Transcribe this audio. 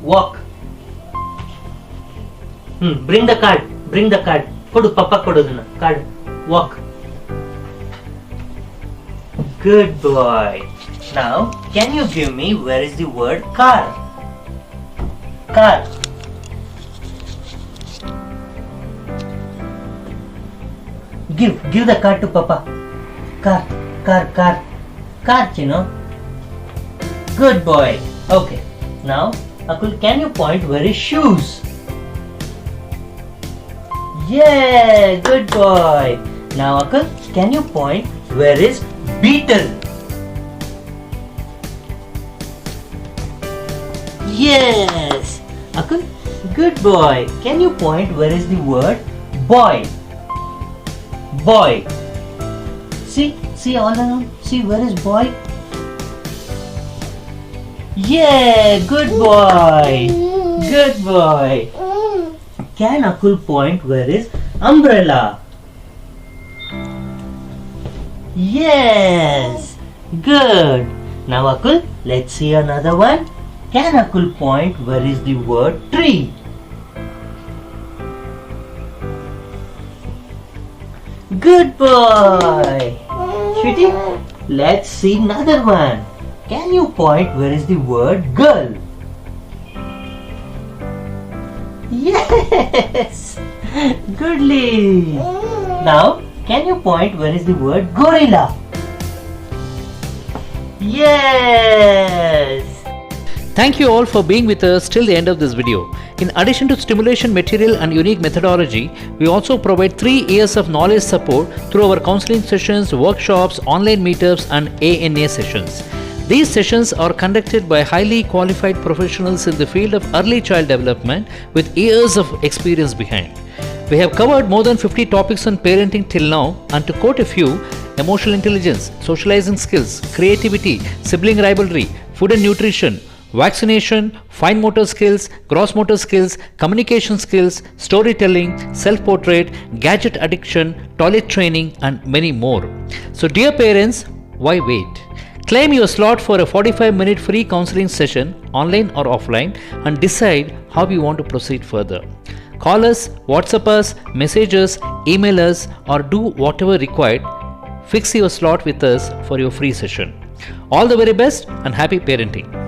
walk. Bring the card. Kodu, papa kodu dana. Card. Walk. Good boy. Now, can you give me where is the word car? Car. Give the card to papa. Car, Chino. Good boy. Okay. Now, Akul, can you point where is shoes? Yeah, good boy. Now, Akul, can you point where is beetle? Yes. Akul, good boy. Can you point where is the word boy? Boy. See all around. See where is boy? Yeah, good boy. Good boy. Can Akul point where is umbrella? Yes. Good. Now Akul, let's see another one. Can Akul point where is the word tree? Good boy. Sweetie, let's see another one. Can you point where is the word girl? Yes. Goodly. Now, can you point where is the word gorilla? Yes. Thank you all for being with us till the end of this video. In addition to stimulation material and unique methodology, we also provide 3 years of knowledge support through our counseling sessions, workshops, online meetups and ANA sessions. These sessions are conducted by highly qualified professionals in the field of early child development with years of experience behind. We have covered more than 50 topics on parenting till now, and to quote a few: emotional intelligence, socializing skills, creativity, sibling rivalry, food and nutrition, vaccination, fine motor skills, gross motor skills, communication skills, storytelling, self-portrait, gadget addiction, toilet training and many more. So dear parents, why wait? Claim your slot for a 45-minute free counseling session, online or offline, and decide how you want to proceed further. Call us, WhatsApp us, message us, email us, or do whatever required. Fix your slot with us for your free session. All the very best and happy parenting.